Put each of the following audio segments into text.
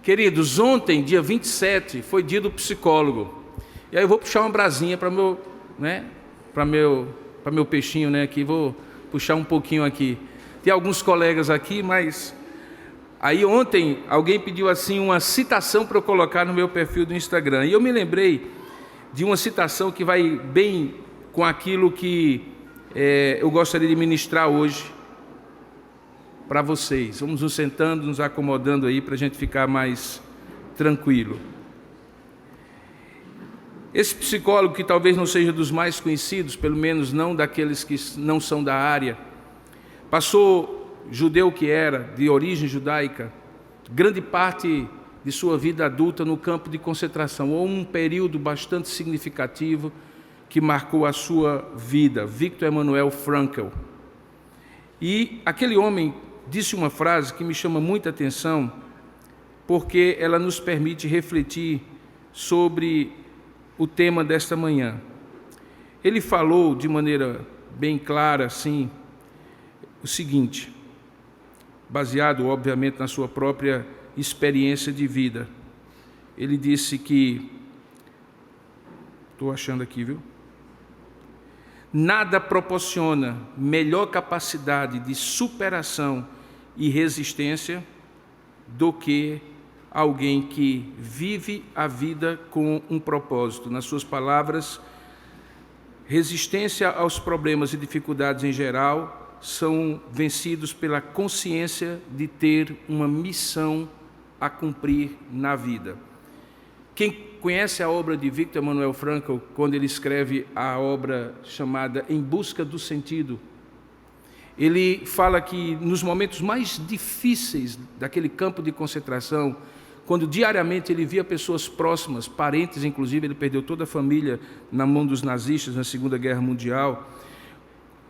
Queridos, ontem, dia 27, foi dia do psicólogo. E aí eu vou puxar uma brasinha para meu, né, para meu peixinho, né, aqui, vou puxar um pouquinho aqui. Tem alguns colegas aqui, mas aí ontem alguém pediu assim uma citação para eu colocar no meu perfil do Instagram. E eu me lembrei de uma citação que vai bem com aquilo que eu gostaria de ministrar hoje para vocês. Vamos nos sentando, nos acomodando aí para a gente ficar mais tranquilo. Esse psicólogo, que talvez não seja dos mais conhecidos, pelo menos não daqueles que não são da área, passou, judeu que era, de origem judaica, grande parte de sua vida adulta no campo de concentração, ou um período bastante significativo que marcou a sua vida, Viktor Emanuel Frankl. E aquele homem disse uma frase que me chama muita atenção, porque ela nos permite refletir sobre o tema desta manhã. Ele falou de maneira bem clara, assim, o seguinte, baseado, obviamente, na sua própria experiência de vida. Ele disse que, estou achando aqui, viu? Nada proporciona melhor capacidade de superação e resistência do que alguém que vive a vida com um propósito. Nas suas palavras, resistência aos problemas e dificuldades em geral são vencidos pela consciência de ter uma missão a cumprir na vida. Quem conhece a obra de Viktor Emanuel Frankl, quando ele escreve a obra chamada Em Busca do Sentido, ele fala que nos momentos mais difíceis daquele campo de concentração, quando diariamente ele via pessoas próximas, parentes inclusive, ele perdeu toda a família na mão dos nazistas na Segunda Guerra Mundial,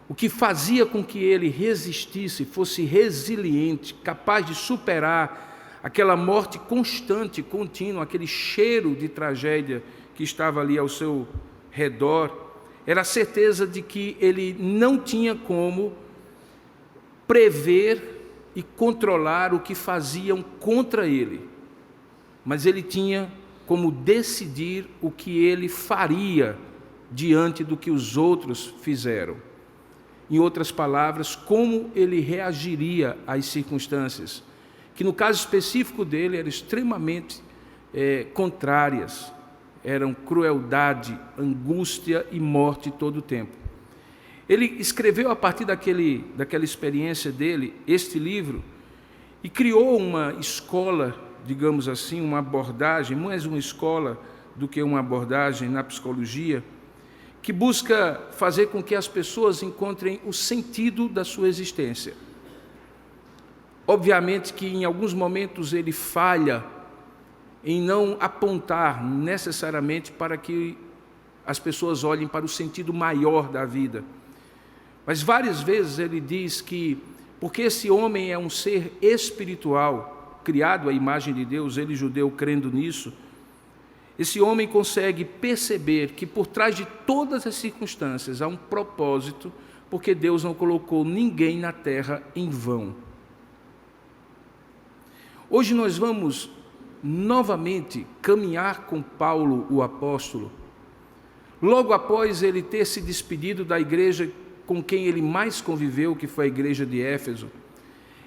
o que fazia com que ele resistisse, fosse resiliente, capaz de superar aquela morte constante, contínua, aquele cheiro de tragédia que estava ali ao seu redor, era a certeza de que ele não tinha como prever e controlar o que faziam contra ele, mas ele tinha como decidir o que ele faria diante do que os outros fizeram. Em outras palavras, como ele reagiria às circunstâncias, que no caso específico dele eram extremamente contrárias, eram crueldade, angústia e morte todo o tempo. Ele escreveu a partir daquela experiência dele, este livro, e criou uma escola, digamos assim, uma abordagem, mais uma escola do que uma abordagem na psicologia, que busca fazer com que as pessoas encontrem o sentido da sua existência. Obviamente que em alguns momentos ele falha em não apontar necessariamente para que as pessoas olhem para o sentido maior da vida. Mas várias vezes ele diz que, porque esse homem é um ser espiritual, criado à imagem de Deus, ele judeu crendo nisso, esse homem consegue perceber que por trás de todas as circunstâncias há um propósito, porque Deus não colocou ninguém na terra em vão. Hoje nós vamos novamente caminhar com Paulo, o apóstolo, logo após ele ter se despedido da igreja com quem ele mais conviveu, que foi a igreja de Éfeso,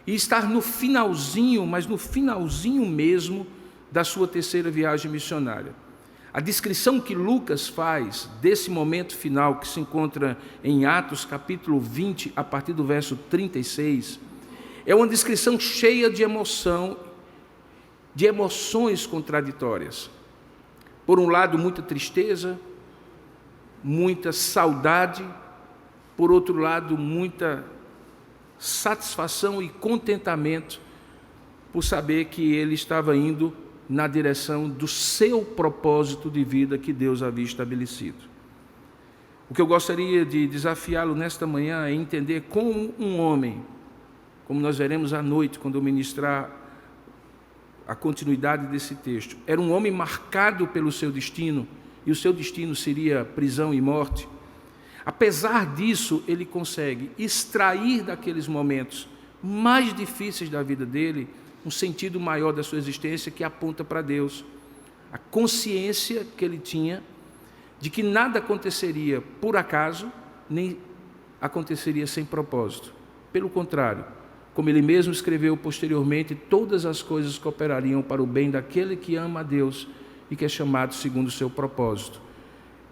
e estar no finalzinho, mas no finalzinho mesmo, da sua terceira viagem missionária. A descrição que Lucas faz desse momento final, que se encontra em Atos capítulo 20, a partir do verso 36, é uma descrição cheia de emoção, de emoções contraditórias. Por um lado, muita tristeza, muita saudade, por outro lado, muita satisfação e contentamento por saber que ele estava indo na direção do seu propósito de vida que Deus havia estabelecido. O que eu gostaria de desafiá-lo nesta manhã é entender como um homem, como nós veremos à noite, quando eu ministrar a continuidade desse texto, era um homem marcado pelo seu destino, e o seu destino seria prisão e morte. Apesar disso, ele consegue extrair daqueles momentos mais difíceis da vida dele um sentido maior da sua existência que aponta para Deus. A consciência que ele tinha de que nada aconteceria por acaso, nem aconteceria sem propósito. Pelo contrário, como ele mesmo escreveu posteriormente, todas as coisas cooperariam para o bem daquele que ama a Deus e que é chamado segundo o seu propósito.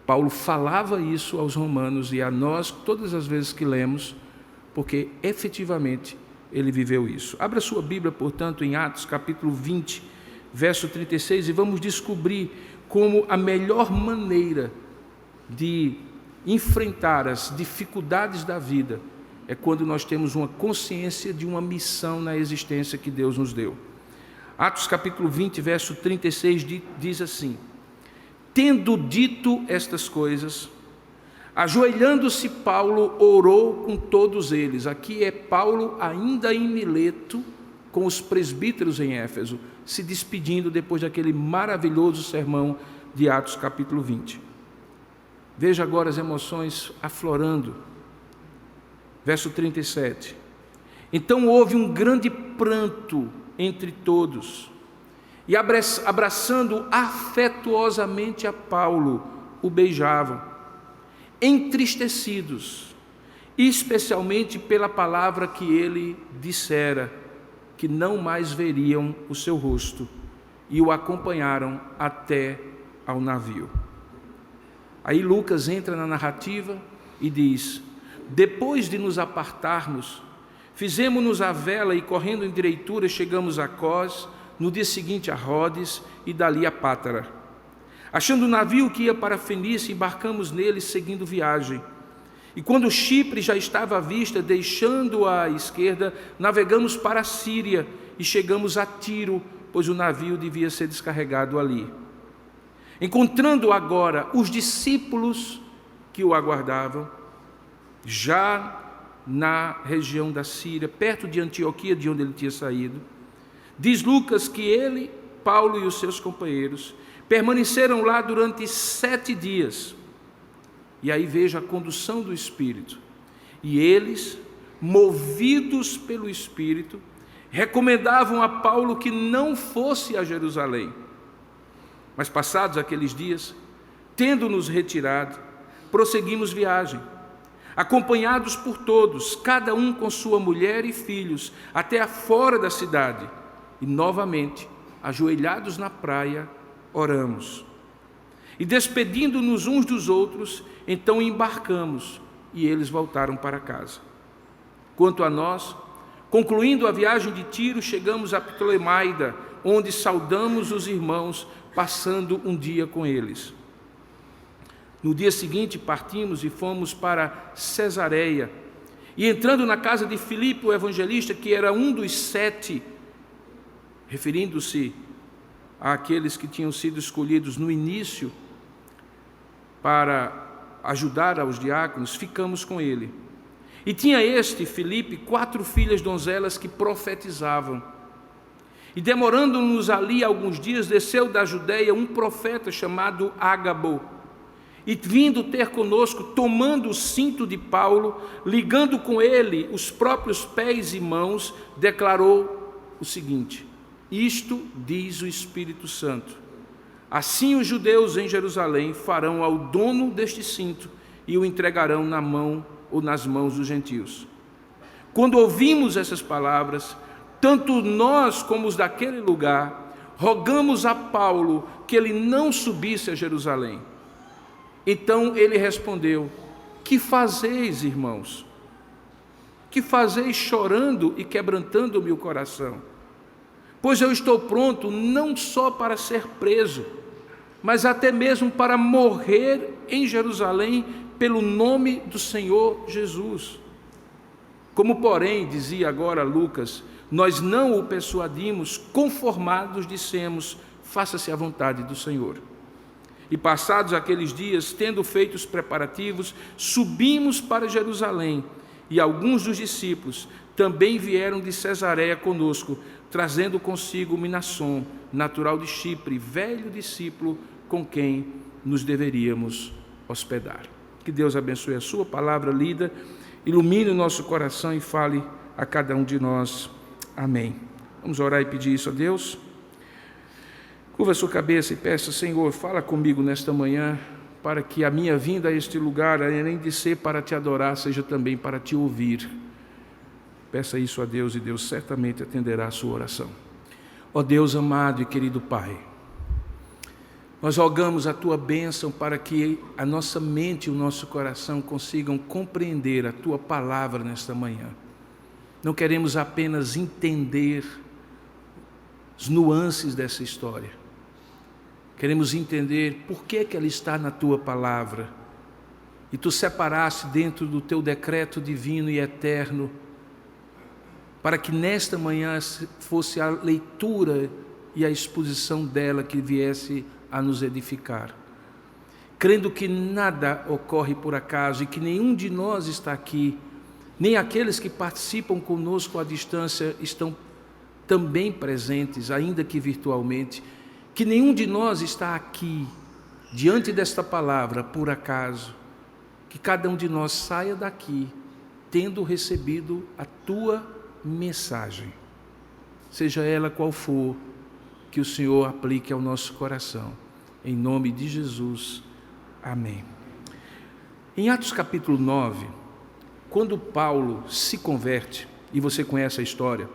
Paulo falava isso aos romanos e a nós todas as vezes que lemos, porque efetivamente ele viveu isso. Abra sua Bíblia, portanto, em Atos capítulo 20, verso 36, e vamos descobrir como a melhor maneira de enfrentar as dificuldades da vida é quando nós temos uma consciência de uma missão na existência que Deus nos deu. Atos capítulo 20, verso 36 diz assim: tendo dito estas coisas, ajoelhando-se Paulo orou com todos eles. Aqui é Paulo ainda em Mileto, com os presbíteros em Éfeso, se despedindo depois daquele maravilhoso sermão de Atos capítulo 20. Veja agora as emoções aflorando. Verso 37. Então houve um grande pranto entre todos, e abraçando afetuosamente a Paulo, o beijavam, entristecidos, especialmente pela palavra que ele dissera, que não mais veriam o seu rosto, e o acompanharam até ao navio. Aí Lucas entra na narrativa e diz: depois de nos apartarmos, fizemos-nos à vela e, correndo em direitura, chegamos a Cós, no dia seguinte a Rodes e dali a Pátara. Achando o navio que ia para a Fenícia, embarcamos nele, seguindo viagem. E quando Chipre já estava à vista, deixando-a à esquerda, navegamos para a Síria e chegamos a Tiro, pois o navio devia ser descarregado ali. Encontrando agora os discípulos que o aguardavam, já na região da Síria, perto de Antioquia, de onde ele tinha saído, diz Lucas que ele, Paulo e os seus companheiros permaneceram lá durante 7 dias. E aí veja a condução do Espírito. E eles, movidos pelo Espírito, recomendavam a Paulo que não fosse a Jerusalém. Mas passados aqueles dias, tendo-nos retirado, prosseguimos viagem, acompanhados por todos, cada um com sua mulher e filhos, até afora da cidade. E novamente, ajoelhados na praia, oramos. E despedindo-nos uns dos outros, então embarcamos, e eles voltaram para casa. Quanto a nós, concluindo a viagem de Tiro, chegamos a Ptolemaida, onde saudamos os irmãos, passando um dia com eles. No dia seguinte partimos e fomos para Cesareia, e entrando na casa de Filipe, o evangelista, que era um dos 7, referindo-se àqueles que tinham sido escolhidos no início para ajudar aos diáconos, ficamos com ele. E tinha este, Filipe, 4 filhas donzelas que profetizavam. E demorando-nos ali alguns dias, desceu da Judeia um profeta chamado Ágabo, e vindo ter conosco, tomando o cinto de Paulo, ligando com ele os próprios pés e mãos, declarou o seguinte: isto diz o Espírito Santo: assim os judeus em Jerusalém farão ao dono deste cinto e o entregarão na mão ou nas mãos dos gentios. Quando ouvimos essas palavras, tanto nós como os daquele lugar, rogamos a Paulo que ele não subisse a Jerusalém. Então ele respondeu: que fazeis, irmãos? Que fazeis chorando e quebrantando-me o coração? Pois eu estou pronto não só para ser preso, mas até mesmo para morrer em Jerusalém pelo nome do Senhor Jesus. Como, porém, dizia agora Lucas, nós não o persuadimos, conformados, dissemos: faça-se a vontade do Senhor. E passados aqueles dias, tendo feito os preparativos, subimos para Jerusalém, e alguns dos discípulos também vieram de Cesareia conosco, trazendo consigo Minasson, natural de Chipre, velho discípulo com quem nos deveríamos hospedar. Que Deus abençoe a sua palavra lida, ilumine o nosso coração e fale a cada um de nós. Amém. Vamos orar e pedir isso a Deus? Curva a sua cabeça e peça: Senhor, fala comigo nesta manhã, para que a minha vinda a este lugar, além de ser para te adorar, seja também para te ouvir. Peça isso a Deus e Deus certamente atenderá a sua oração. Ó Deus amado e querido Pai, nós rogamos a Tua bênção para que a nossa mente e o nosso coração consigam compreender a Tua palavra nesta manhã. Não queremos apenas entender as nuances dessa história. Queremos entender por que ela está na Tua palavra. E Tu separaste dentro do Teu decreto divino e eterno, para que nesta manhã fosse a leitura e a exposição dela que viesse a nos edificar, crendo que nada ocorre por acaso e que nenhum de nós está aqui, nem aqueles que participam conosco à distância estão também presentes, ainda que virtualmente, que nenhum de nós está aqui, diante desta palavra, por acaso, que cada um de nós saia daqui, tendo recebido a Tua mensagem, seja ela qual for, que o Senhor aplique ao nosso coração. Em nome de Jesus. Amém. Em Atos capítulo 9, quando Paulo se converte, e você conhece a história,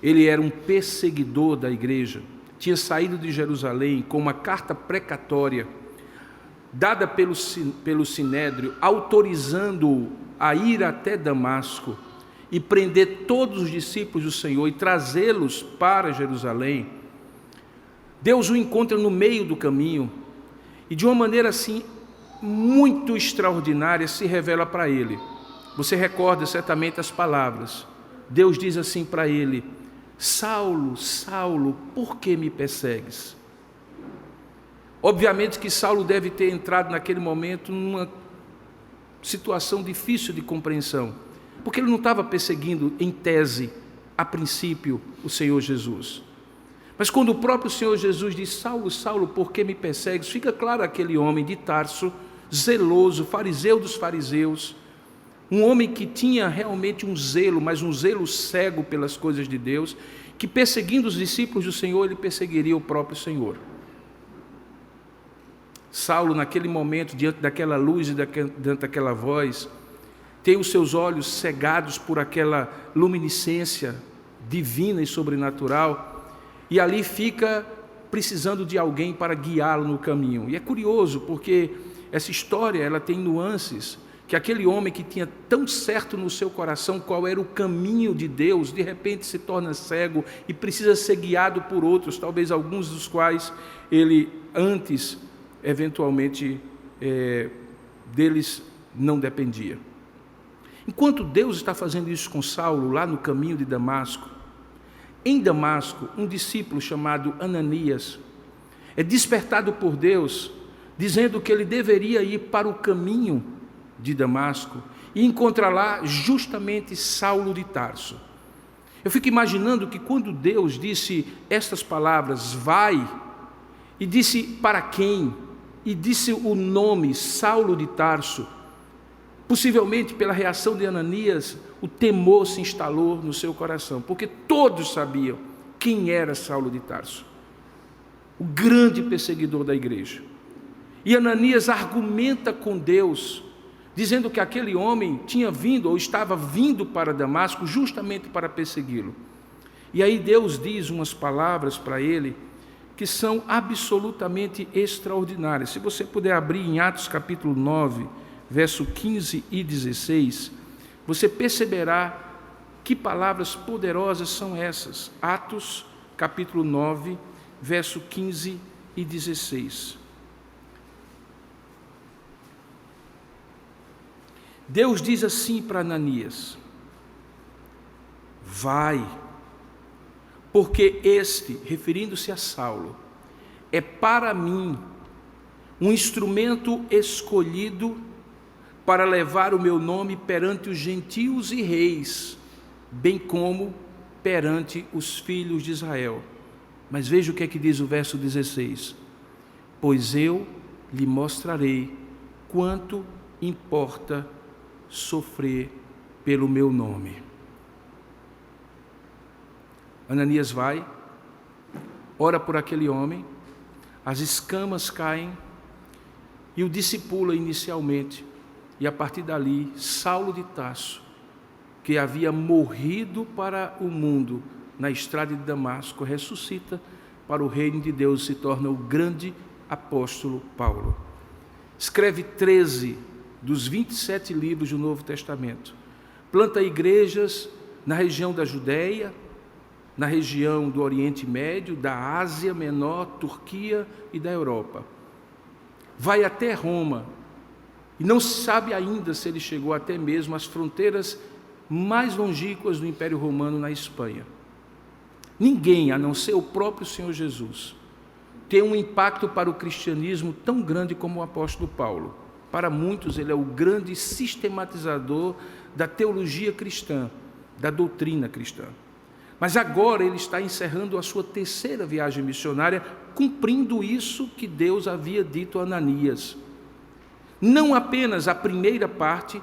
ele era um perseguidor da igreja, tinha saído de Jerusalém com uma carta precatória, dada pelo Sinédrio, autorizando-o a ir até Damasco e prender todos os discípulos do Senhor e trazê-los para Jerusalém. Deus o encontra no meio do caminho e de uma maneira assim muito extraordinária se revela para ele. Você recorda certamente as palavras. Deus diz assim para ele: Saulo, Saulo, por que me persegues? Obviamente que Saulo deve ter entrado naquele momento numa situação difícil de compreensão, porque ele não estava perseguindo em tese, a princípio, o Senhor Jesus. Mas quando o próprio Senhor Jesus diz: Saulo, Saulo, por que me persegues? Fica claro aquele homem de Tarso, zeloso, fariseu dos fariseus, um homem que tinha realmente um zelo, mas um zelo cego pelas coisas de Deus, que perseguindo os discípulos do Senhor, ele perseguiria o próprio Senhor. Saulo, naquele momento, diante daquela luz e diante daquela voz, tem os seus olhos cegados por aquela luminiscência divina e sobrenatural, e ali fica precisando de alguém para guiá-lo no caminho. E é curioso, porque essa história ela tem nuances, que aquele homem que tinha tão certo no seu coração qual era o caminho de Deus, de repente se torna cego e precisa ser guiado por outros, talvez alguns dos quais ele antes, eventualmente, deles não dependia. Enquanto Deus está fazendo isso com Saulo, lá no caminho de Damasco, em Damasco, um discípulo chamado Ananias é despertado por Deus, dizendo que ele deveria ir para o caminho de Damasco e encontrar lá justamente Saulo de Tarso. Eu fico imaginando que quando Deus disse estas palavras, vai, e disse para quem, e disse o nome Saulo de Tarso, possivelmente pela reação de Ananias, o temor se instalou no seu coração, porque todos sabiam quem era Saulo de Tarso, o grande perseguidor da igreja. E Ananias argumenta com Deus, dizendo que aquele homem tinha vindo ou estava vindo para Damasco justamente para persegui-lo. E aí Deus diz umas palavras para ele que são absolutamente extraordinárias. Se você puder abrir em Atos capítulo 9, verso 15 e 16, você perceberá que palavras poderosas são essas. Atos capítulo 9, verso 15 e 16. Deus diz assim para Ananias: vai, porque este, referindo-se a Saulo, é para mim um instrumento escolhido para levar o meu nome perante os gentios e reis, bem como perante os filhos de Israel. Mas veja o que é que diz o verso 16: pois eu lhe mostrarei quanto importa sofrer pelo meu nome. Ananias vai, ora por aquele homem, as escamas caem e o discipula inicialmente. E a partir dali, Saulo de Tarso, que havia morrido para o mundo na estrada de Damasco, ressuscita para o reino de Deus, se torna o grande apóstolo Paulo. Escreve 13 dos 27 livros do Novo Testamento. Planta igrejas na região da Judéia, na região do Oriente Médio, da Ásia Menor, Turquia e da Europa. Vai até Roma, e não se sabe ainda se ele chegou até mesmo às fronteiras mais longínquas do Império Romano na Espanha. Ninguém, a não ser o próprio Senhor Jesus, tem um impacto para o cristianismo tão grande como o apóstolo Paulo. Para muitos, ele é o grande sistematizador da teologia cristã, da doutrina cristã. Mas agora ele está encerrando a sua terceira viagem missionária, cumprindo isso que Deus havia dito a Ananias. Não apenas a primeira parte,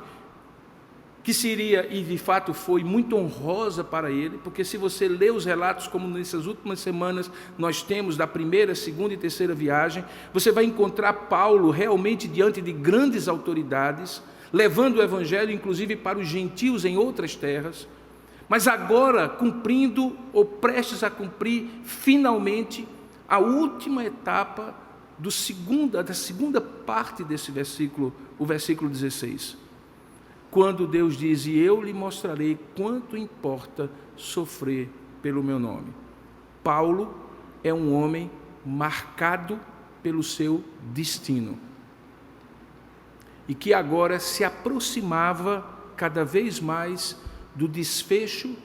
que seria, e de fato foi, muito honrosa para ele, porque se você lê os relatos, como nessas últimas semanas nós temos, da primeira, segunda e terceira viagem, você vai encontrar Paulo realmente diante de grandes autoridades, levando o evangelho inclusive para os gentios em outras terras, mas agora cumprindo, ou prestes a cumprir, finalmente, a última etapa da segunda parte desse versículo, o versículo 16. Quando Deus diz: e eu lhe mostrarei quanto importa sofrer pelo meu nome. Paulo é um homem marcado pelo seu destino, e que agora se aproximava cada vez mais do desfecho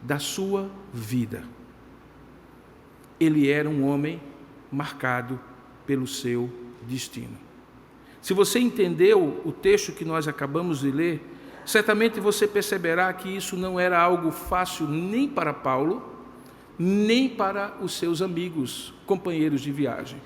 da sua vida. Ele era um homem marcado pelo seu destino. Se você entendeu o texto que nós acabamos de ler, certamente você perceberá que isso não era algo fácil nem para Paulo, nem para os seus amigos, companheiros de viagem.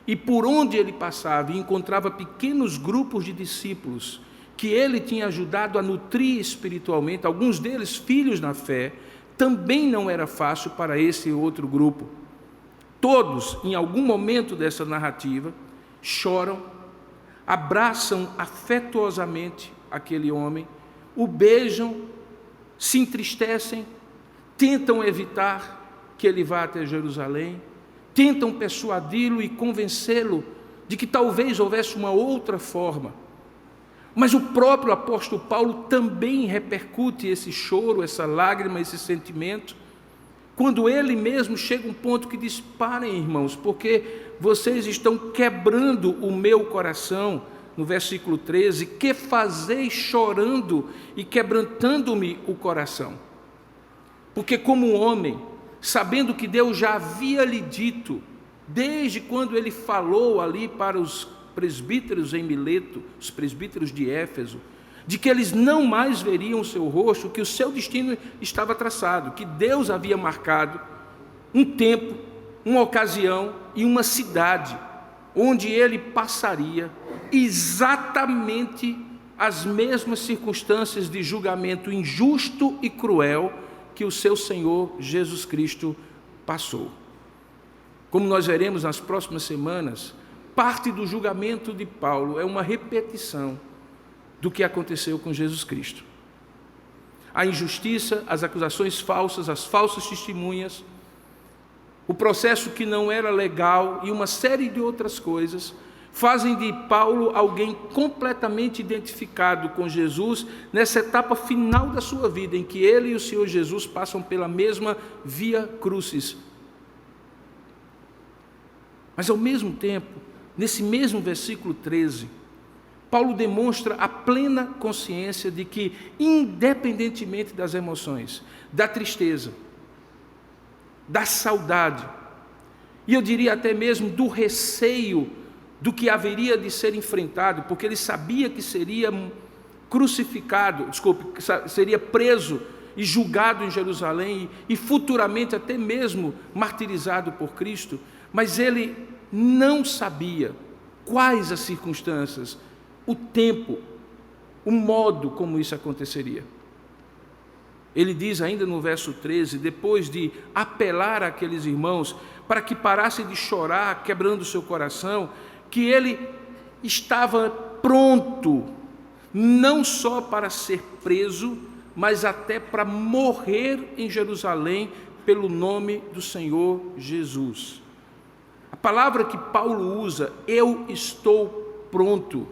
E por onde ele passava e encontrava pequenos grupos de discípulos que ele tinha ajudado a nutrir espiritualmente, alguns deles filhos na fé, também não era fácil para esse outro grupo. Todos, em algum momento dessa narrativa, choram, abraçam afetuosamente aquele homem, o beijam, se entristecem, tentam evitar que ele vá até Jerusalém, tentam persuadi-lo e convencê-lo de que talvez houvesse uma outra forma. Mas o próprio apóstolo Paulo também repercute esse choro, essa lágrima, esse sentimento, quando ele mesmo chega a um ponto que diz: parem, irmãos, porque vocês estão quebrando o meu coração. No versículo 13, que fazeis chorando e quebrantando-me o coração? Porque como um homem, sabendo que Deus já havia lhe dito, desde quando ele falou ali para os presbíteros em Mileto, os presbíteros de Éfeso, de que eles não mais veriam o seu rosto, que o seu destino estava traçado, que Deus havia marcado um tempo, uma ocasião e uma cidade onde ele passaria exatamente as mesmas circunstâncias de julgamento injusto e cruel que o seu Senhor Jesus Cristo passou. Como nós veremos nas próximas semanas, parte do julgamento de Paulo é uma repetição do que aconteceu com Jesus Cristo. A injustiça, as acusações falsas, as falsas testemunhas, o processo que não era legal e uma série de outras coisas fazem de Paulo alguém completamente identificado com Jesus nessa etapa final da sua vida, em que ele e o Senhor Jesus passam pela mesma via crucis. Mas ao mesmo tempo, nesse mesmo versículo 13, Paulo demonstra a plena consciência de que, independentemente das emoções, da tristeza, da saudade, e eu diria até mesmo do receio do que haveria de ser enfrentado, porque ele sabia que seria seria preso e julgado em Jerusalém e futuramente até mesmo martirizado por Cristo, mas ele não sabia quais as circunstâncias, o tempo, o modo como isso aconteceria. Ele diz ainda no verso 13, depois de apelar àqueles irmãos para que parassem de chorar, quebrando o seu coração, que ele estava pronto, não só para ser preso, mas até para morrer em Jerusalém pelo nome do Senhor Jesus. A palavra que Paulo usa, eu estou pronto,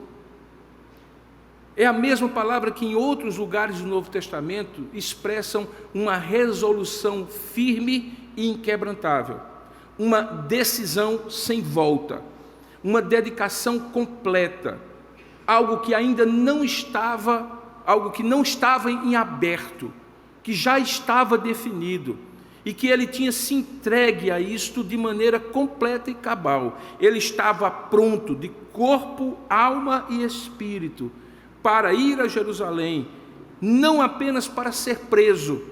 é a mesma palavra que em outros lugares do Novo Testamento expressam uma resolução firme e inquebrantável, uma decisão sem volta, uma dedicação completa, algo que ainda não estava, algo que não estava em aberto, que já estava definido, e que ele tinha se entregue a isto de maneira completa e cabal. Ele estava pronto de corpo, alma e espírito para ir a Jerusalém, não apenas para ser preso,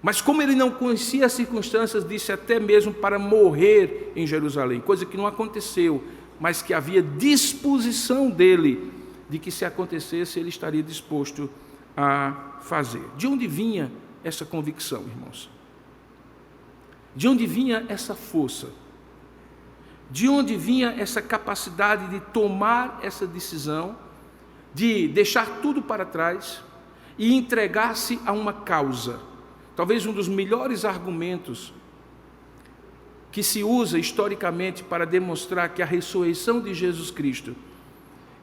mas como ele não conhecia as circunstâncias, disse até mesmo para morrer em Jerusalém, coisa que não aconteceu, mas que havia disposição dele, de que se acontecesse ele estaria disposto a fazer. De onde vinha essa convicção, irmãos? De onde vinha essa força? De onde vinha essa capacidade de tomar essa decisão, de deixar tudo para trás e entregar-se a uma causa? Talvez um dos melhores argumentos que se usa historicamente para demonstrar que a ressurreição de Jesus Cristo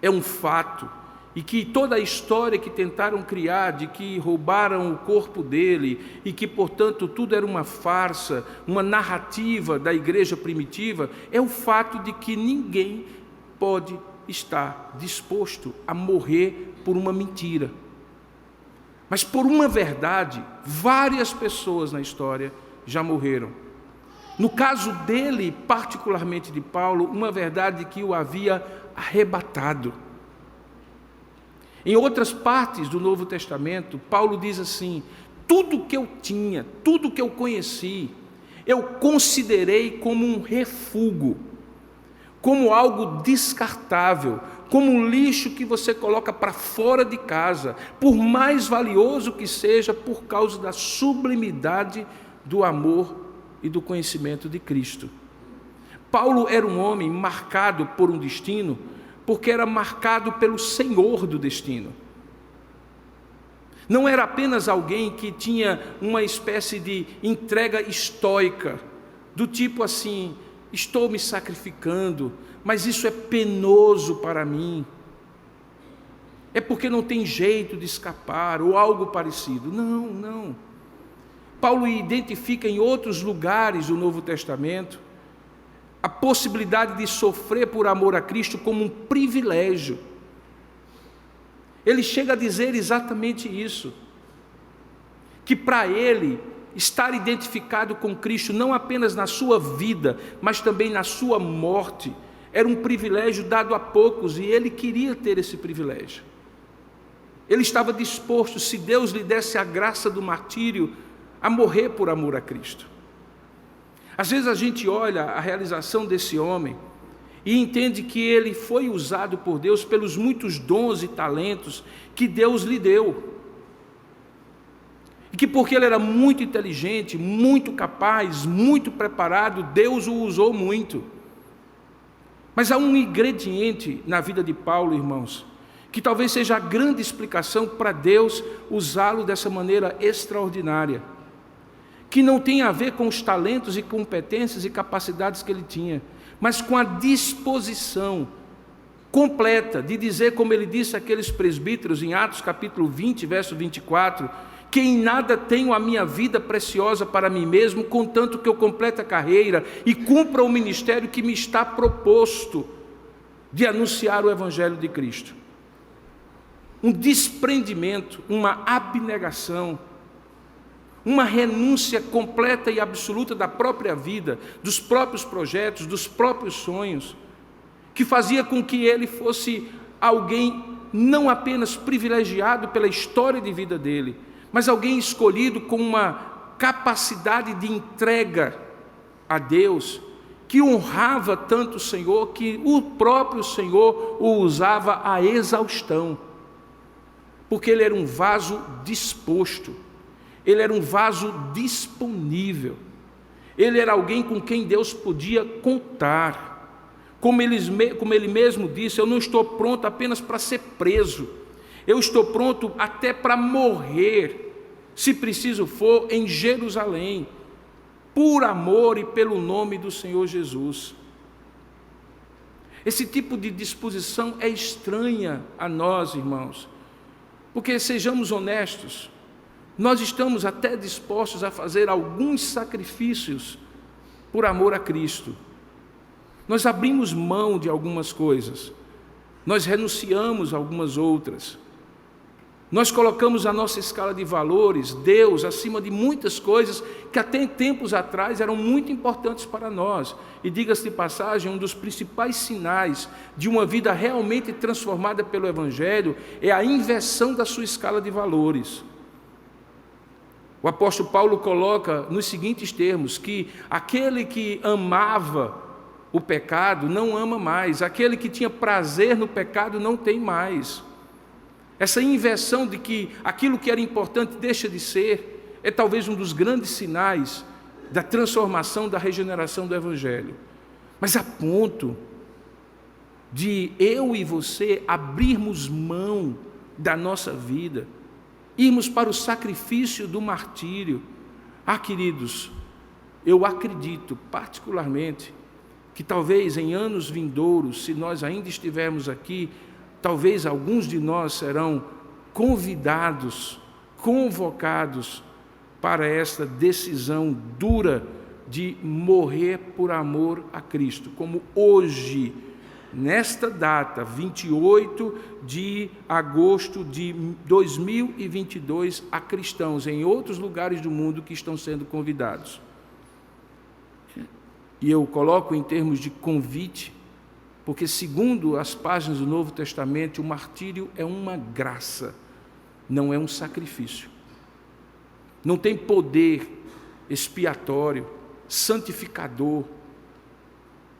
é um fato, e que toda a história que tentaram criar de que roubaram o corpo dele e que, portanto, tudo era uma farsa, uma narrativa da igreja primitiva, é o fato de que ninguém pode estar disposto a morrer por uma mentira. Mas por uma verdade, várias pessoas na história já morreram. No caso dele, particularmente de Paulo, uma verdade que o havia arrebatado. Em outras partes do Novo Testamento, Paulo diz assim: tudo que eu tinha, tudo que eu conheci, eu considerei como um refúgio, como algo descartável, como um lixo que você coloca para fora de casa, por mais valioso que seja, por causa da sublimidade do amor e do conhecimento de Cristo. Paulo era um homem marcado por um destino, porque era marcado pelo Senhor do destino. Não era apenas alguém que tinha uma espécie de entrega estoica, do tipo assim: estou me sacrificando, mas isso é penoso para mim, é porque não tem jeito de escapar, ou algo parecido. Não. Paulo identifica em outros lugares do Novo Testamento a possibilidade de sofrer por amor a Cristo como um privilégio. Ele chega a dizer exatamente isso, que para ele estar identificado com Cristo não apenas na sua vida, mas também na sua morte, era um privilégio dado a poucos, e ele queria ter esse privilégio. Ele estava disposto, se Deus lhe desse a graça do martírio, a morrer por amor a Cristo. Às vezes a gente olha a realização desse homem e entende que ele foi usado por Deus pelos muitos dons e talentos que Deus lhe deu. E que porque ele era muito inteligente, muito capaz, muito preparado, Deus o usou muito. Mas há um ingrediente na vida de Paulo, irmãos, que talvez seja a grande explicação para Deus usá-lo dessa maneira extraordinária, que não tem a ver com os talentos e competências e capacidades que ele tinha, mas com a disposição completa de dizer, como ele disse àqueles presbíteros em Atos capítulo 20, verso 24, que em nada tenho a minha vida preciosa para mim mesmo, contanto que eu complete a carreira e cumpra o ministério que me está proposto de anunciar o Evangelho de Cristo. Um desprendimento, uma abnegação, uma renúncia completa e absoluta da própria vida, dos próprios projetos, dos próprios sonhos, que fazia com que ele fosse alguém não apenas privilegiado pela história de vida dele, mas alguém escolhido com uma capacidade de entrega a Deus, que honrava tanto o Senhor, que o próprio Senhor o usava à exaustão, porque ele era um vaso disposto. Ele era um vaso disponível. Ele era alguém com quem Deus podia contar. Como ele mesmo disse, eu não estou pronto apenas para ser preso. Eu estou pronto até para morrer, se preciso for, em Jerusalém, por amor e pelo nome do Senhor Jesus. Esse tipo de disposição é estranha a nós, irmãos, porque, sejamos honestos, nós estamos até dispostos a fazer alguns sacrifícios por amor a Cristo. Nós abrimos mão de algumas coisas, nós renunciamos a algumas outras. Nós colocamos a nossa escala de valores, Deus, acima de muitas coisas que até tempos atrás eram muito importantes para nós. E diga-se de passagem, um dos principais sinais de uma vida realmente transformada pelo Evangelho é a inversão da sua escala de valores. O apóstolo Paulo coloca nos seguintes termos, que aquele que amava o pecado não ama mais, aquele que tinha prazer no pecado não tem mais. Essa inversão de que aquilo que era importante deixa de ser, é talvez um dos grandes sinais da transformação, da regeneração do Evangelho. Mas a ponto de eu e você abrirmos mão da nossa vida, irmos para o sacrifício do martírio. Queridos, eu acredito particularmente que talvez em anos vindouros, se nós ainda estivermos aqui, talvez alguns de nós serão convidados, convocados para esta decisão dura de morrer por amor a Cristo, como hoje, nesta data, 28 de agosto de 2022, há cristãos em outros lugares do mundo que estão sendo convidados. E eu coloco em termos de convite, porque, segundo as páginas do Novo Testamento, o martírio é uma graça, não é um sacrifício. Não tem poder expiatório, santificador.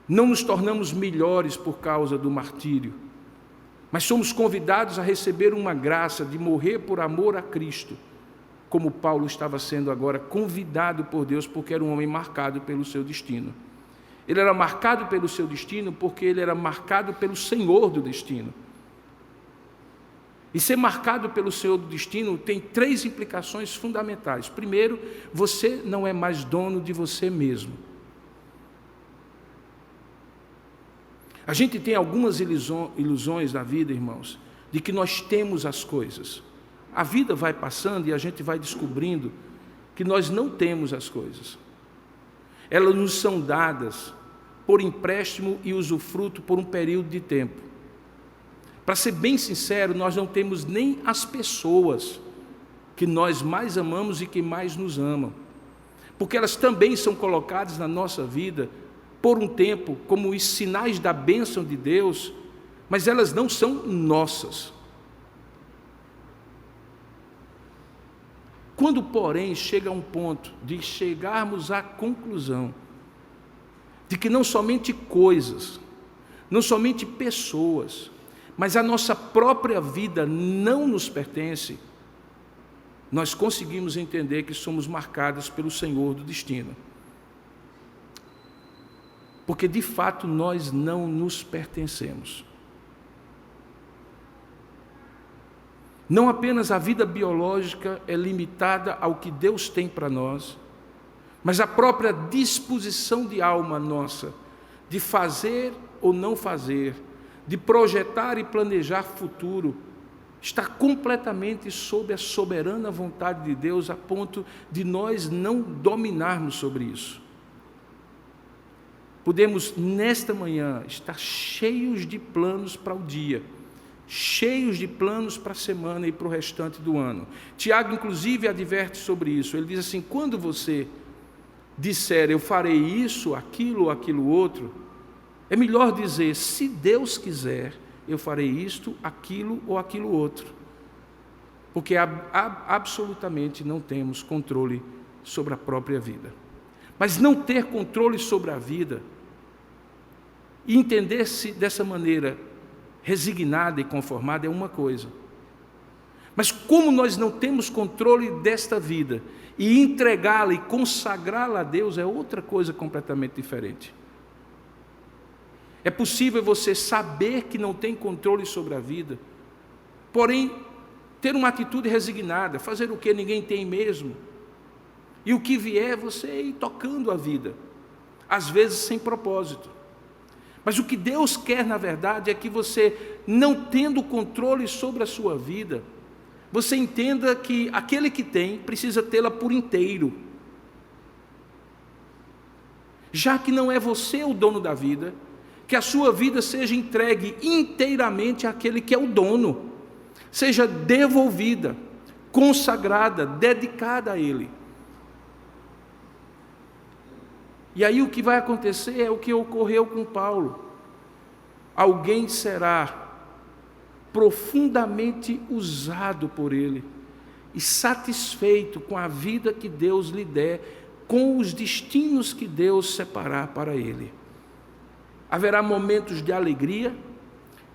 Não nos tornamos melhores por causa do martírio, mas somos convidados a receber uma graça de morrer por amor a Cristo, como Paulo estava sendo agora convidado por Deus, porque era um homem marcado pelo seu destino. Ele era marcado pelo seu destino porque ele era marcado pelo Senhor do destino. E ser marcado pelo Senhor do destino tem 3 implicações fundamentais. Primeiro, você não é mais dono de você mesmo. A gente tem algumas ilusões na vida, irmãos, de que nós temos as coisas. A vida vai passando e a gente vai descobrindo que nós não temos as coisas. Elas nos são dadas por empréstimo e usufruto por um período de tempo. Para ser bem sincero, nós não temos nem as pessoas que nós mais amamos e que mais nos amam, porque elas também são colocadas na nossa vida por um tempo como os sinais da bênção de Deus, mas elas não são nossas. Quando, porém, chega a um ponto de chegarmos à conclusão de que não somente coisas, não somente pessoas, mas a nossa própria vida não nos pertence, nós conseguimos entender que somos marcados pelo Senhor do destino. Porque, de fato, nós não nos pertencemos. Não apenas a vida biológica é limitada ao que Deus tem para nós, mas a própria disposição de alma nossa, de fazer ou não fazer, de projetar e planejar futuro, está completamente sob a soberana vontade de Deus, a ponto de nós não dominarmos sobre isso. Podemos, nesta manhã, estar cheios de planos para o dia, cheios de planos para a semana e para o restante do ano. Tiago, inclusive, adverte sobre isso. Ele diz assim: quando você disser eu farei isso, aquilo ou aquilo outro, é melhor dizer, se Deus quiser, eu farei isto, aquilo ou aquilo outro. Porque absolutamente não temos controle sobre a própria vida. Mas não ter controle sobre a vida e entender-se dessa maneira resignada e conformada é uma coisa. Mas como nós não temos controle desta vida, e entregá-la e consagrá-la a Deus é outra coisa completamente diferente. É possível você saber que não tem controle sobre a vida, porém ter uma atitude resignada, fazer o que ninguém tem mesmo, e o que vier você ir tocando a vida, às vezes sem propósito. Mas o que Deus quer, na verdade, é que você, não tendo controle sobre a sua vida, você entenda que aquele que tem precisa tê-la por inteiro. Já que não é você o dono da vida, que a sua vida seja entregue inteiramente àquele que é o dono, seja devolvida, consagrada, dedicada a Ele. E aí o que vai acontecer é o que ocorreu com Paulo. Alguém será profundamente usado por Ele e satisfeito com a vida que Deus lhe der, com os destinos que Deus separar para ele. Haverá momentos de alegria,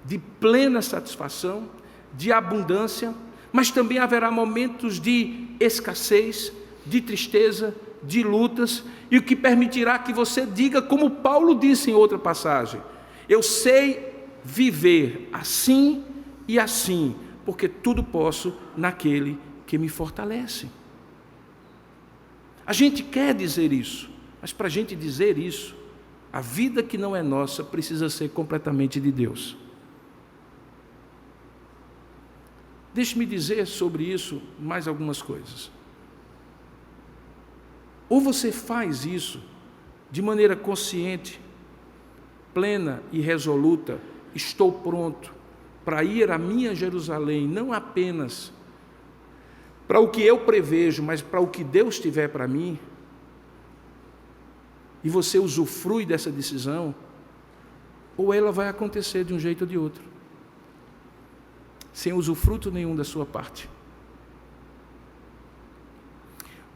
de plena satisfação, de abundância, mas também haverá momentos de escassez, de tristeza, de lutas, e o que permitirá que você diga, como Paulo disse em outra passagem: eu sei viver assim e assim, porque tudo posso naquele que me fortalece. A gente quer dizer isso, mas para a gente dizer isso, a vida que não é nossa precisa ser completamente de Deus. Deixe-me dizer sobre isso mais algumas coisas. Ou você faz isso de maneira consciente, plena e resoluta: estou pronto para ir à minha Jerusalém, não apenas para o que eu prevejo, mas para o que Deus tiver para mim, e você usufrui dessa decisão, ou ela vai acontecer de um jeito ou de outro, sem usufruto nenhum da sua parte.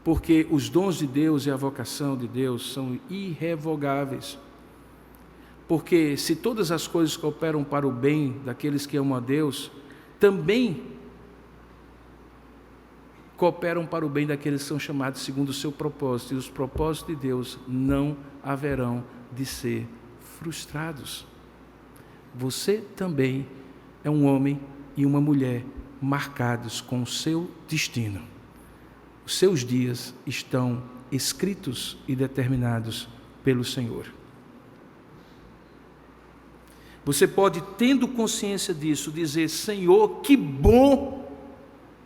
Porque os dons de Deus e a vocação de Deus são irrevogáveis. Porque se todas as coisas cooperam para o bem daqueles que amam a Deus, também cooperam para o bem daqueles que são chamados segundo o seu propósito, e os propósitos de Deus não haverão de ser frustrados. Você também é um homem e uma mulher marcados com o seu destino. Os seus dias estão escritos e determinados pelo Senhor. Você pode, tendo consciência disso, dizer: Senhor, que bom,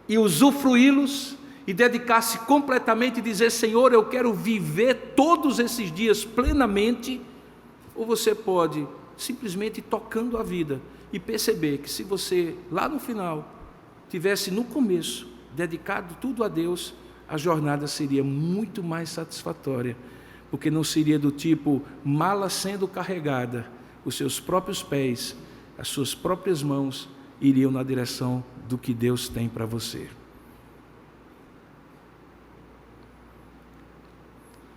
e usufruí-los, e dedicar-se completamente e dizer: Senhor, eu quero viver todos esses dias plenamente. Ou você pode simplesmente ir tocando a vida e perceber que, se você lá no final tivesse no começo dedicado tudo a Deus, a jornada seria muito mais satisfatória, porque não seria do tipo mala sendo carregada, os seus próprios pés, as suas próprias mãos iriam na direção do que Deus tem para você.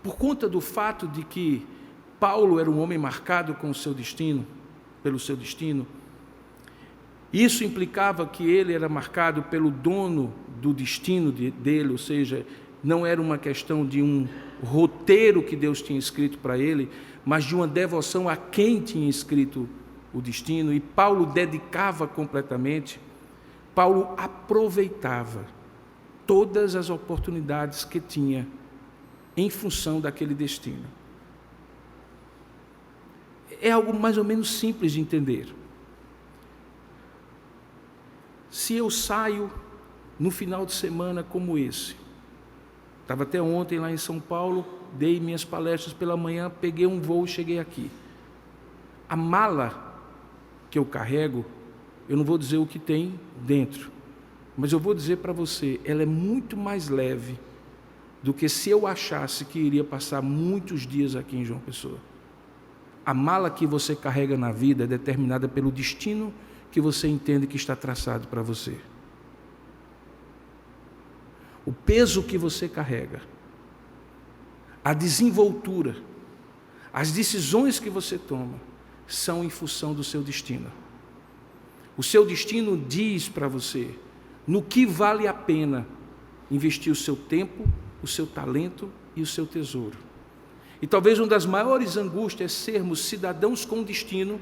Por conta do fato de que Paulo era um homem marcado com o seu destino, pelo seu destino, isso implicava que ele era marcado pelo dono do destino dele, ou seja, não era uma questão de um roteiro que Deus tinha escrito para ele, mas de uma devoção a quem tinha escrito o destino, e Paulo dedicava completamente. Paulo aproveitava todas as oportunidades que tinha em função daquele destino. É algo mais ou menos simples de entender. Se eu saio no final de semana como esse, estava até ontem lá em São Paulo, dei minhas palestras pela manhã, peguei um voo e cheguei aqui. A mala que eu carrego, eu não vou dizer o que tem dentro, mas eu vou dizer para você, ela é muito mais leve do que se eu achasse que iria passar muitos dias aqui em João Pessoa. A mala que você carrega na vida é determinada pelo destino que você entende que está traçado para você. O peso que você carrega, a desenvoltura, as decisões que você toma, são em função do seu destino. O seu destino diz para você no que vale a pena investir o seu tempo, o seu talento e o seu tesouro. E talvez uma das maiores angústias é sermos cidadãos com destino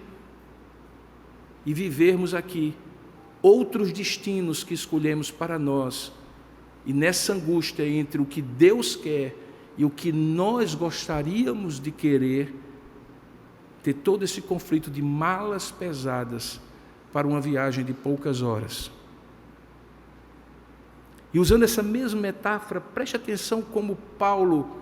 e vivermos aqui outros destinos que escolhemos para nós. E nessa angústia entre o que Deus quer e o que nós gostaríamos de querer, ter todo esse conflito de malas pesadas para uma viagem de poucas horas. E usando essa mesma metáfora, preste atenção como Paulo,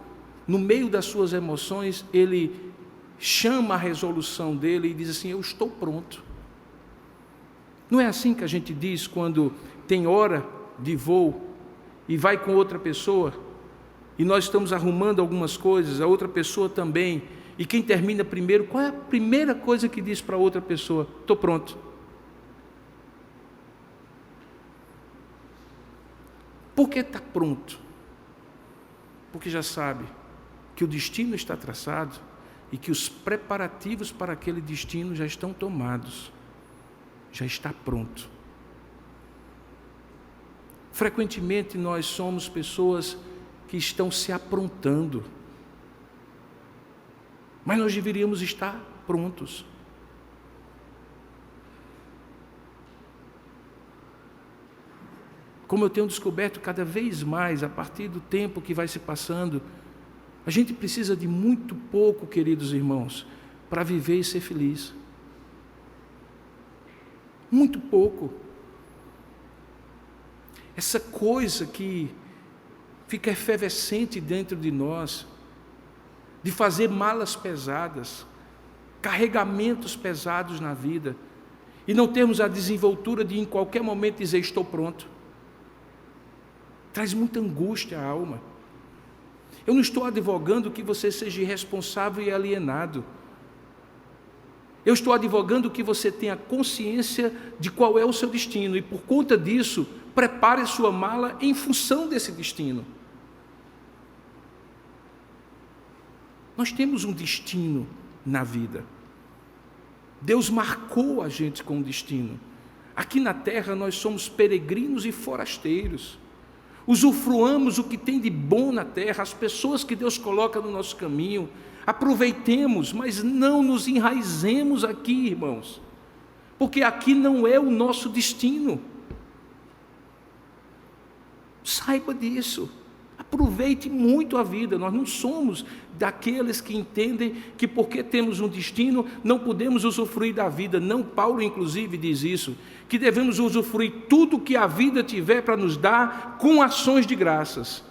no meio das suas emoções, ele chama a resolução dele e diz assim: eu estou pronto. Não é assim que a gente diz quando tem hora de voo e vai com outra pessoa, e nós estamos arrumando algumas coisas, a outra pessoa também, e quem termina primeiro, qual é a primeira coisa que diz para a outra pessoa? Estou pronto. Por que está pronto? Porque já sabe que o destino está traçado e que os preparativos para aquele destino já estão tomados, já está pronto. Frequentemente nós somos pessoas que estão se aprontando, mas nós deveríamos estar prontos. Como eu tenho descoberto cada vez mais, a partir do tempo que vai se passando, a gente precisa de muito pouco, queridos irmãos, para viver e ser feliz. Muito pouco. Essa coisa que fica efervescente dentro de nós, de fazer malas pesadas, carregamentos pesados na vida, e não termos a desenvoltura de em qualquer momento dizer estou pronto, traz muita angústia à alma. Eu não estou advogando que você seja irresponsável e alienado. Eu estou advogando que você tenha consciência de qual é o seu destino e, por conta disso, prepare sua mala em função desse destino. Nós temos um destino na vida. Deus marcou a gente com um destino. Aqui na terra nós somos peregrinos e forasteiros. Usufruamos o que tem de bom na terra, as pessoas que Deus coloca no nosso caminho, aproveitemos, mas não nos enraizemos aqui, irmãos, porque aqui não é o nosso destino. Saiba disso, aproveite muito a vida. Nós não somos daqueles que entendem que porque temos um destino, não podemos usufruir da vida. Não, Paulo inclusive diz isso, que devemos usufruir tudo que a vida tiver para nos dar com ações de graças.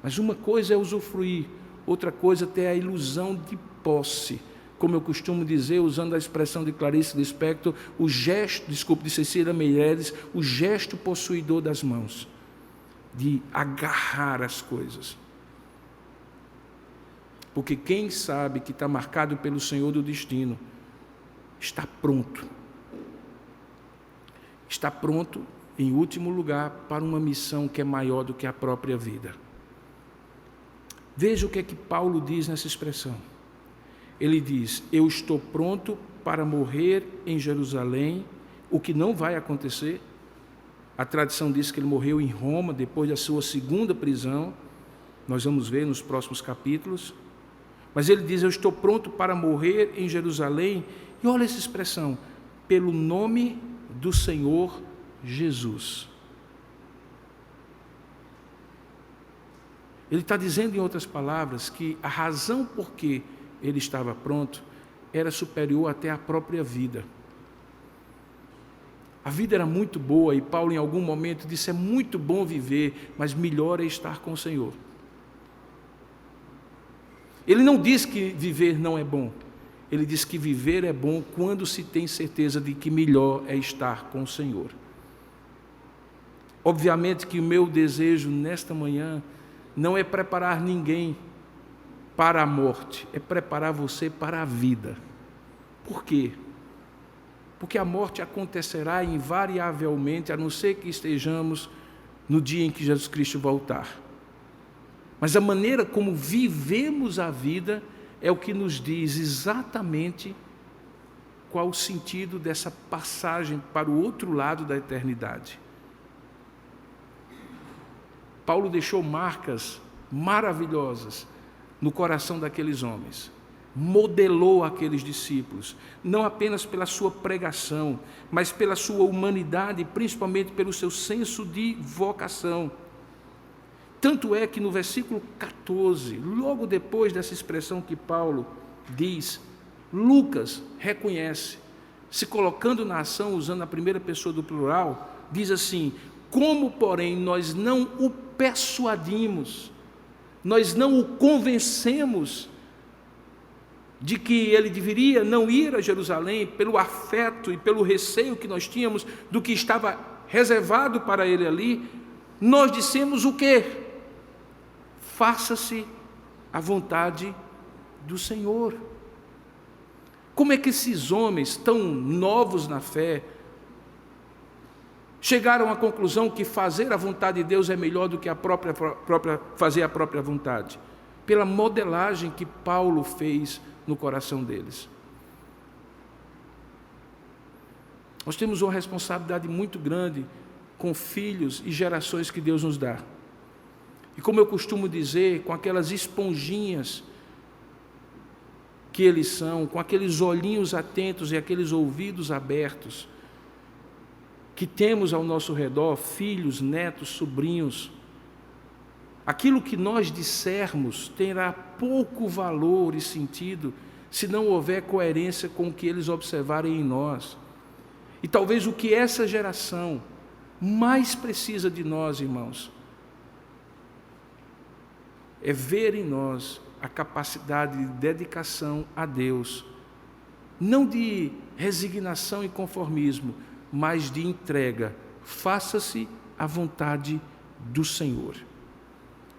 Mas uma coisa é usufruir, outra coisa é ter a ilusão de posse. Como eu costumo dizer, usando a expressão de Clarice Lispector, o gesto, de Cecília Meirelles, o gesto possuidor das mãos, de agarrar as coisas. Porque quem sabe que está marcado pelo Senhor do destino, está pronto. Está pronto, em último lugar, para uma missão que é maior do que a própria vida. Veja o que é que Paulo diz nessa expressão. Ele diz: eu estou pronto para morrer em Jerusalém, o que não vai acontecer. A tradição diz que ele morreu em Roma, depois da sua segunda prisão. Nós vamos ver nos próximos capítulos. Mas ele diz: eu estou pronto para morrer em Jerusalém. E olha essa expressão: pelo nome do Senhor Jesus. Ele está dizendo, em outras palavras, que a razão por que ele estava pronto era superior até à própria vida. A vida era muito boa e Paulo em algum momento disse: é muito bom viver, mas melhor é estar com o Senhor. Ele não diz que viver não é bom. Ele diz que viver é bom quando se tem certeza de que melhor é estar com o Senhor. Obviamente que o meu desejo nesta manhã não é preparar ninguém para a morte, é preparar você para a vida. Por quê? Porque a morte acontecerá invariavelmente, a não ser que estejamos no dia em que Jesus Cristo voltar. Mas a maneira como vivemos a vida é o que nos diz exatamente qual o sentido dessa passagem para o outro lado da eternidade. Paulo deixou marcas maravilhosas no coração daqueles homens. Modelou aqueles discípulos, não apenas pela sua pregação, mas pela sua humanidade, principalmente pelo seu senso de vocação. Tanto é que no versículo 14, logo depois dessa expressão que Paulo diz, Lucas reconhece, se colocando na ação, usando a primeira pessoa do plural, diz assim: como, porém, nós não o persuadimos, nós não o convencemos de que ele deveria não ir a Jerusalém pelo afeto e pelo receio que nós tínhamos do que estava reservado para ele ali, nós dissemos o quê? Faça-se a vontade do Senhor. Como é que esses homens tão novos na fé chegaram à conclusão que fazer a vontade de Deus é melhor do que fazer a própria vontade? Pela modelagem que Paulo fez no coração deles. Nós temos uma responsabilidade muito grande com filhos e gerações que Deus nos dá. E como eu costumo dizer, com aquelas esponjinhas que eles são, com aqueles olhinhos atentos e aqueles ouvidos abertos, que temos ao nosso redor, filhos, netos, sobrinhos, aquilo que nós dissermos terá pouco valor e sentido se não houver coerência com o que eles observarem em nós. E talvez o que essa geração mais precisa de nós, irmãos, é ver em nós a capacidade de dedicação a Deus, não de resignação e conformismo, mas de entrega. Faça-se a vontade do Senhor.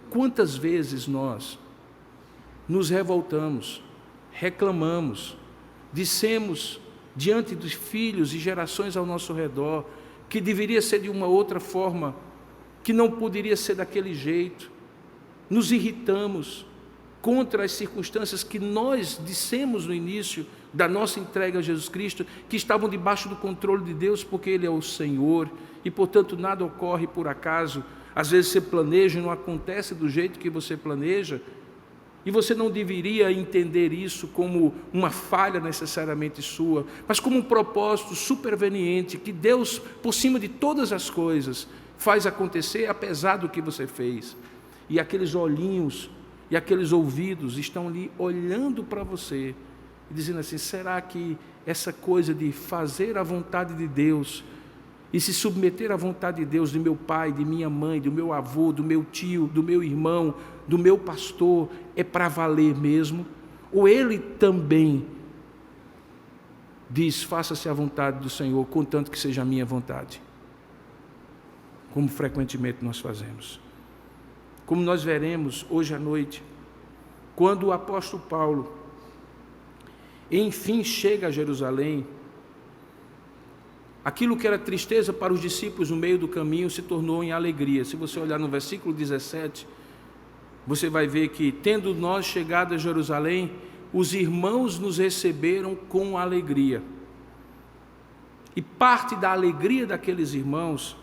Quantas vezes nós nos revoltamos, reclamamos, dissemos diante dos filhos e gerações ao nosso redor que deveria ser de uma outra forma, que não poderia ser daquele jeito, nos irritamos contra as circunstâncias que nós dissemos no início da nossa entrega a Jesus Cristo, que estavam debaixo do controle de Deus, porque Ele é o Senhor, e portanto nada ocorre por acaso. Às vezes você planeja e não acontece do jeito que você planeja, e você não deveria entender isso como uma falha necessariamente sua, mas como um propósito superveniente que Deus, por cima de todas as coisas, faz acontecer apesar do que você fez. E aqueles olhinhos e aqueles ouvidos estão ali olhando para você e dizendo assim: será que essa coisa de fazer a vontade de Deus e se submeter à vontade de Deus, do meu pai, de minha mãe, do meu avô, do meu tio, do meu irmão, do meu pastor, é para valer mesmo? Ou ele também diz: faça-se a vontade do Senhor, contanto que seja a minha vontade, como frequentemente nós fazemos? Como nós veremos hoje à noite, quando o apóstolo Paulo enfim chega a Jerusalém, aquilo que era tristeza para os discípulos no meio do caminho se tornou em alegria. Se você olhar no versículo 17, você vai ver que, tendo nós chegado a Jerusalém, os irmãos nos receberam com alegria. E parte da alegria daqueles irmãos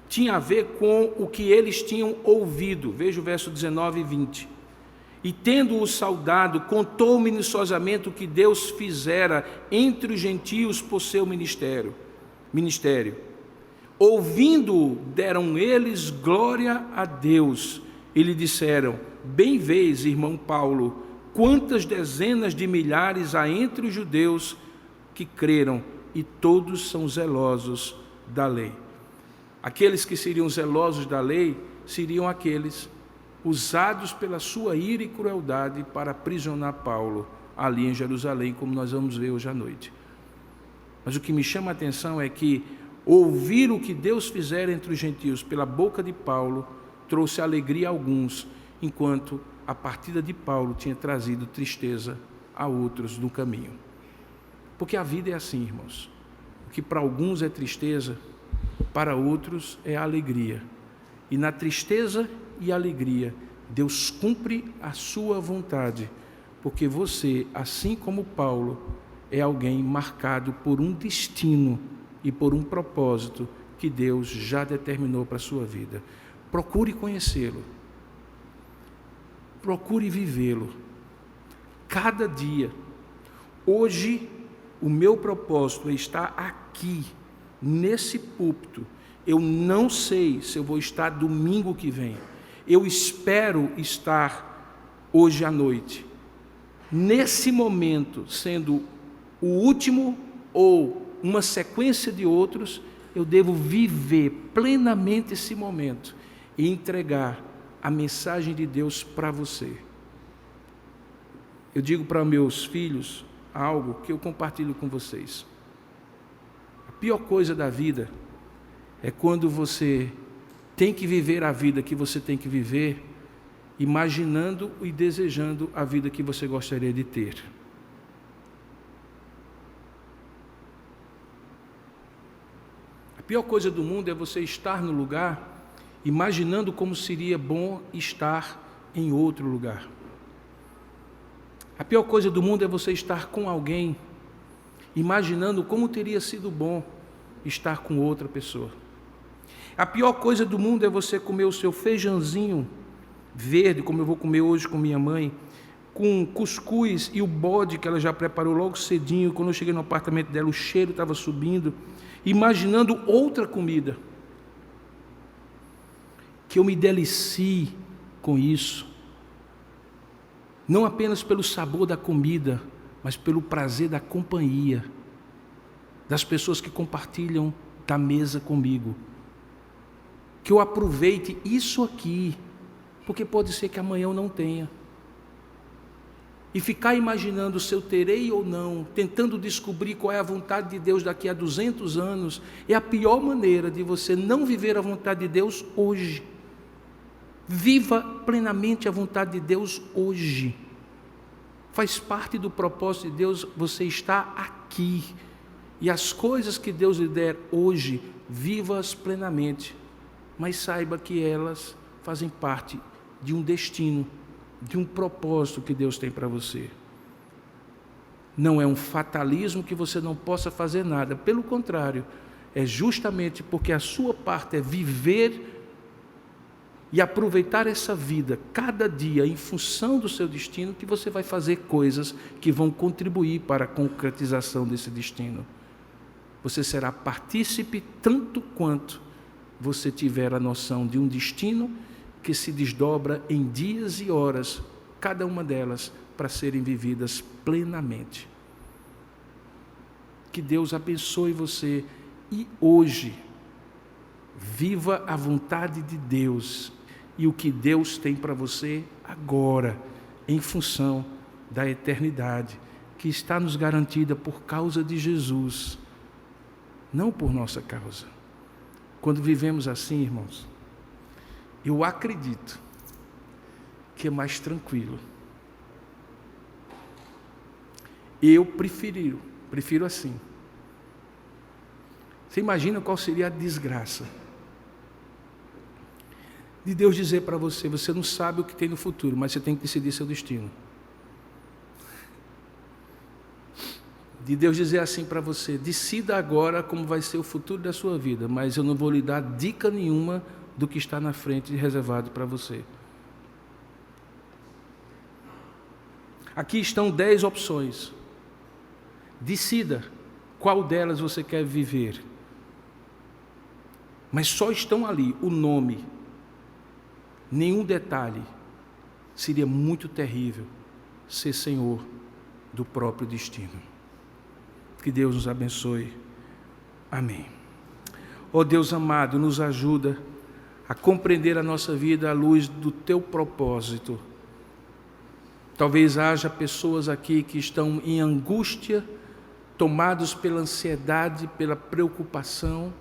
tinha a ver com o que eles tinham ouvido. Veja o verso 19 e 20. E tendo-o saudado, contou minuciosamente o que Deus fizera entre os gentios por seu ministério. Ouvindo-o, deram eles glória a Deus e lhe disseram: bem vês, irmão Paulo, quantas dezenas de milhares há entre os judeus que creram, e todos são zelosos da lei. Aqueles que seriam zelosos da lei seriam aqueles usados pela sua ira e crueldade para aprisionar Paulo ali em Jerusalém, como nós vamos ver hoje à noite. Mas o que me chama a atenção é que ouvir o que Deus fizera entre os gentios pela boca de Paulo trouxe alegria a alguns, enquanto a partida de Paulo tinha trazido tristeza a outros no caminho. Porque a vida é assim, irmãos. O que para alguns é tristeza, para outros é alegria. E na tristeza e alegria, Deus cumpre a sua vontade, porque você, assim como Paulo, é alguém marcado por um destino e por um propósito que Deus já determinou para a sua vida. Procure conhecê-lo. Procure vivê-lo. Cada dia. Hoje, o meu propósito é estar aqui, nesse púlpito. Eu não sei se eu vou estar domingo que vem. Eu espero estar hoje à noite. Nesse momento, sendo o último ou uma sequência de outros, eu devo viver plenamente esse momento e entregar a mensagem de Deus para você. Eu digo para meus filhos algo que eu compartilho com vocês. A pior coisa da vida é quando você tem que viver a vida que você tem que viver, imaginando e desejando a vida que você gostaria de ter. A pior coisa do mundo é você estar no lugar imaginando como seria bom estar em outro lugar. A pior coisa do mundo é você estar com alguém imaginando como teria sido bom estar com outra pessoa. A pior coisa do mundo é você comer o seu feijãozinho verde, como eu vou comer hoje com minha mãe, com cuscuz e o bode que ela já preparou logo cedinho. Quando eu cheguei no apartamento dela, o cheiro estava subindo, imaginando outra comida. Que eu me delicie com isso, não apenas pelo sabor da comida, mas pelo prazer da companhia, das pessoas que compartilham da mesa comigo. Que eu aproveite isso aqui, porque pode ser que amanhã eu não tenha. E ficar imaginando se eu terei ou não, tentando descobrir qual é a vontade de Deus daqui a 200 anos, é a pior maneira de você não viver a vontade de Deus hoje. Viva plenamente a vontade de Deus hoje. Faz parte do propósito de Deus você estar aqui. E as coisas que Deus lhe der hoje, viva-as plenamente. Mas saiba que elas fazem parte de um destino, de um propósito que Deus tem para você. Não é um fatalismo que você não possa fazer nada. Pelo contrário, é justamente porque a sua parte é viver e aproveitar essa vida, cada dia, em função do seu destino, que você vai fazer coisas que vão contribuir para a concretização desse destino. Você será partícipe tanto quanto você tiver a noção de um destino que se desdobra em dias e horas, cada uma delas, para serem vividas plenamente. Que Deus abençoe você e hoje, viva a vontade de Deus e o que Deus tem para você agora, em função da eternidade, que está nos garantida por causa de Jesus, não por nossa causa. Quando vivemos assim, irmãos, eu acredito que é mais tranquilo. Eu prefiro assim. Você imagina qual seria a desgraça de Deus dizer para você, você não sabe o que tem no futuro, mas você tem que decidir seu destino. De Deus dizer assim para você, decida agora como vai ser o futuro da sua vida, mas eu não vou lhe dar dica nenhuma do que está na frente reservado para você. Aqui estão 10 opções. Decida qual delas você quer viver. Mas só estão ali o nome. Nenhum detalhe. Seria muito terrível ser senhor do próprio destino. Que Deus nos abençoe. Amém. Ó Deus amado, nos ajuda a compreender a nossa vida à luz do Teu propósito. Talvez haja pessoas aqui que estão em angústia, tomados pela ansiedade, pela preocupação,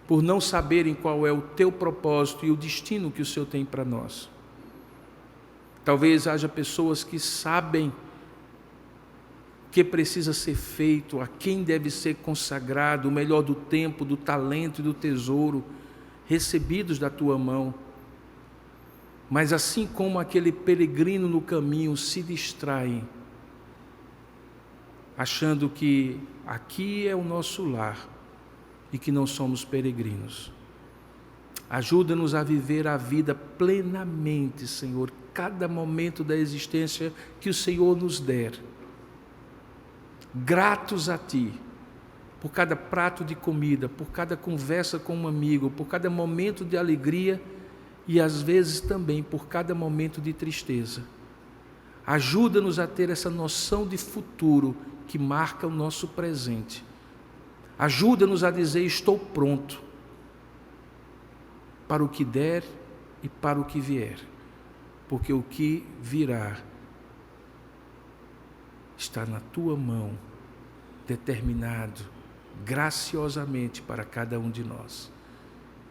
por não saberem qual é o Teu propósito e o destino que o Senhor tem para nós. Talvez haja pessoas que sabem o que precisa ser feito, a quem deve ser consagrado, o melhor do tempo, do talento e do tesouro, recebidos da Tua mão. Mas assim como aquele peregrino no caminho se distraem, achando que aqui é o nosso lar e que não somos peregrinos. Ajuda-nos a viver a vida plenamente, Senhor, cada momento da existência que o Senhor nos der. Gratos a Ti, por cada prato de comida, por cada conversa com um amigo, por cada momento de alegria e às vezes também por cada momento de tristeza. Ajuda-nos a ter essa noção de futuro que marca o nosso presente. Ajuda-nos a dizer: estou pronto para o que der e para o que vier, porque o que virá está na Tua mão, determinado graciosamente para cada um de nós.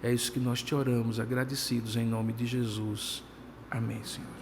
É isso que nós te oramos, agradecidos em nome de Jesus. Amém, Senhor.